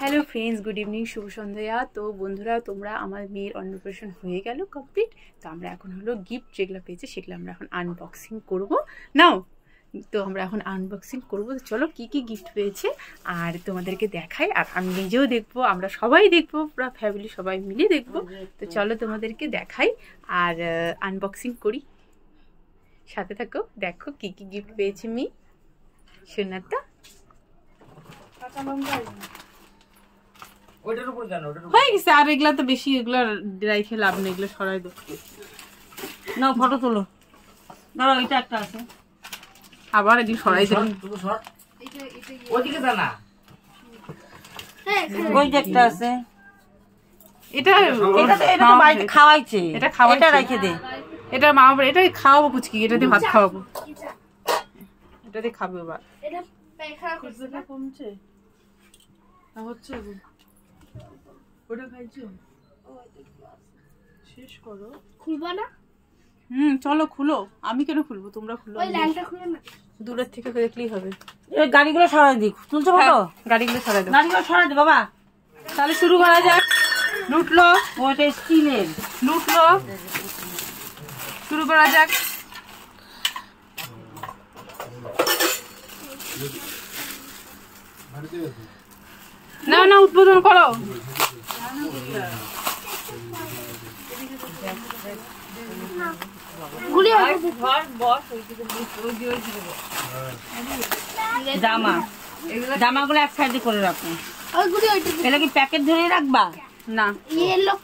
Hello friends, good evening, শুভ সন্ধ্যা। তো বন্ধুরা, তোমরা আমার মেয়ের অন্নপ্রাশন হয়ে গেল কমপ্লিট। তো আমরা এখন হলো গিফট যেগুলো পেয়েছে সেগুলো আমরা এখন আনবক্সিং করব। নাও, তো আমরা এখন আনবক্সিং করব। তো চলো কি কি গিফট পেয়েছে আর তোমাদেরকে দেখাই, আর আমি নিজেও দেখবো, আমরা সবাই দেখবো, পুরো ফ্যামিলি সবাই মিলে দেখবো। তো চলো তোমাদেরকে দেখাই আর আনবক্সিং করি, সাথে থাকো, দেখো কি কি গিফট পেয়েছে মেয়ে সোনাটা। হয়ে গেছে, আর এগুলা তো বেশি, এগুলা রাইখে লাভ নেই, এগুলো সরাই দেবো। না ফটো তোলো, দাঁড়াও, এটা একটা আছে, আবার এদিকে সরাই দেবো। ওই যে একটা আছে, এটা খাওয়াইছে, এটা খাওয়াই রেখে দে, এটা মা, এটা খাওয়াবো কুচকি, এটা দিয়ে ভাত খাওয়াবো, এটা দিয়ে খাবে ভাত। কমছে না, হচ্ছে ওটা খাইছো, শেষ করো, খুলবা না? চলো খুলো, আমি কেন খুলবো, তোমরা খুলো, ওই লাইনটা খুলো না, দূরের থেকে দেখলেই হবে। এই গাড়িগুলো সরাই দিই, তুলছো ফটো? গাড়িগুলো সরাই দাও, গাড়িগুলো সরাই দে বাবা। তাহলে শুরু করা যাক। লুটলো, ওটা স্টিলের, লুটলো, শুরু করা যাক। না না, উদ্বোধন করো। জামা, জামাগুলো এক সাইডে করে রাখো। এটা কি প্যাকেট ধরে রাখবা? না,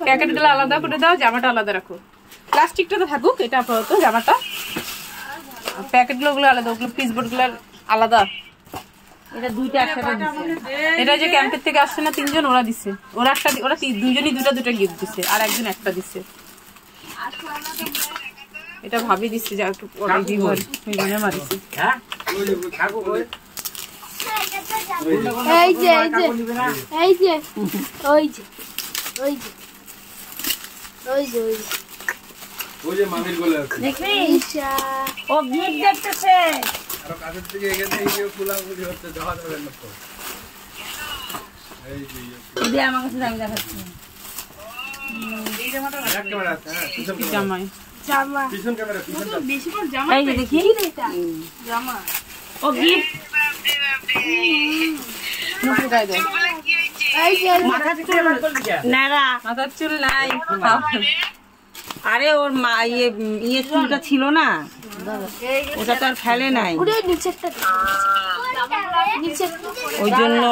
প্যাকেটগুলো আলাদা করে দাও, জামাটা আলাদা রাখো। প্লাস্টিকটা তো থাকুক, এটা আপাতত জামাটা, প্যাকেটগুলো আলাদা, ওগুলো পিসবোর্ড গুলো আলাদা। এটা দুইটা একসাথে দিছে। এটা যে ক্যাম্পের থেকে আসছে না তিনজন, ওরা দিছে, ওরা একটা, ওরা দুজনই দুটা গিফট দিছে, আর একজন একটা দিছে। এটা ভাবি দিচ্ছে, যা একটু জীবনে মারিছে। এই যে এই যে ওই যে ওই যে ওই যে ওই যে মামির গোলে আছে, দেখবি ও গিফট দেখতেছে। আর কাছের থেকে এখানে এই যে ফুলাগুলি হচ্ছে, যাওয়া যাবে না তো। এই যে এই আমার কাছে দামি দেখাচ্ছে, এই জামাটা এক ক্যামেরা আছে, হ্যাঁ পিছন জামাই, জামা পিছন ক্যামেরা, পিছন বেশি করে জামা। এই যে দেখি এটা জামা, ও গিফট মুখে গায়ে দাও। এই যে মাথার চুল নারা, মাথার চুল নাই। আরে ওর মা ইয়ে চুলটা ছিল না, ওটা তো আর ফেলে নাই, ওই জন্য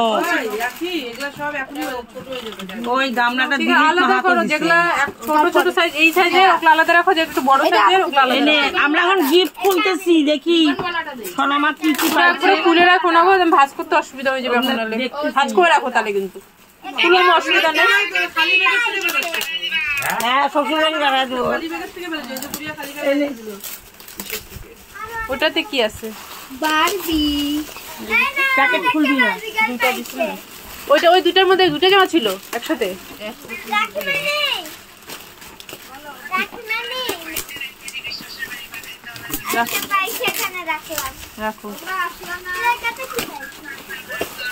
ওই গামলাটা দিয়ে আলাদা করো, যেগুলা ছোট ছোট সাইজ, এই সাইজে ওগুলো আলাদা রাখো, যে একটু বড় সাইজের ওগুলো আলাদা রাখো। আমরা এখন গিফট খুলতেছি, দেখি সোনামা কি কি পাচ্ছে। খুলে রাখো না, ভাঁজ করতে অসুবিধা হয়ে যাবে, ভাঁজ করে রাখো তাহলে, কিন্তু খুলে অসুবিধা নেই। হ্যাঁ, শ্বশুরবাড়ি রাখা দেবো। ওটাতে কি আছে? বারবি প্যাকেট খুলবি না, দুটো দিছিল না, ওইটা ওই দুটার মধ্যে দুটো জামা ছিল একসাথে। রাখো,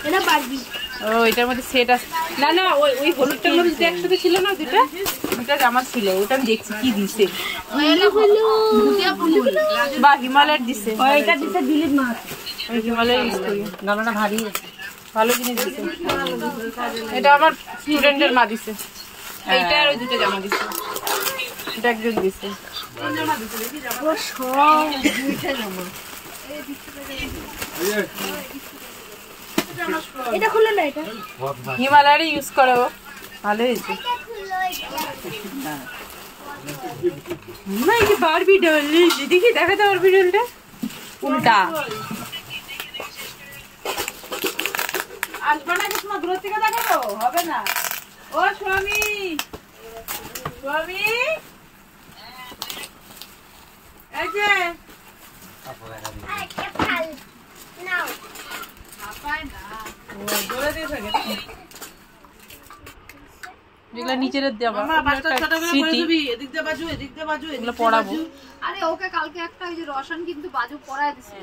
এটা বারবি। ও এটার মধ্যে সেট আছে। না না, ওই হলুদটার মধ্যে যে একসাথে ছিল না, দুটা জামা ছিল, ওটা আমি দেখছি কি দিছে। বা হিমালয়ের দিছে, ওইটা দিতে দিলীপ মা, ওই হিমালয়ের ইউজ করি, গামলাটা ভারী, ভালো জিনিস দিছে। এটা আমার স্টুডেন্টের মা দিছে, এইটা আর ওই দুটো জামা দিছে, এটা একজন দিছে। এটা খুলে না, এটা হিমালয়ের ইউজ করো, ভালো হয়েছে। বারবি ডল দেখি, দেখাতে বারবি ডলটা। উল্টা আসবে না কিছু দূর থেকে দেখাবো হবে না। ও স্বামী স্বামী এই যে যেগুলো নিচের দেওয়া পড়াবো। আরে ওকে কালকে একটা ওই যে রসায়ন কিন্তু বাজু পড়ায় দিছে।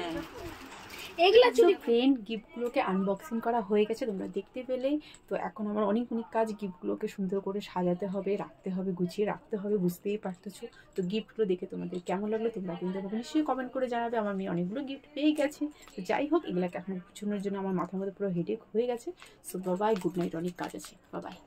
ফ্রেন্ড গিফটগুলোকে আনবক্সিং করা হয়ে গেছে, তোমরা দেখতে পেলেই। তো এখন আমার অনেক কাজ, গিফটগুলোকে সুন্দর করে সাজাতে হবে, রাখতে হবে, গুছিয়ে রাখতে হবে, বুঝতেই পারতেছো। তো গিফটগুলো দেখে তোমাদের কেমন লাগলো তোমরা কিন্তু আমাকে নিশ্চয়ই কমেন্ট করে জানাবে। আমার মেয়ে অনেকগুলো গিফট পেয়ে গেছে। তো যাই হোক, এগুলোকে এখন গুছানোর জন্য আমার মাথার মধ্যে পুরো হেডেক হয়ে গেছে। সো বাবাই, গুড নাইট, অনেক কাজ আছে, বাবাই।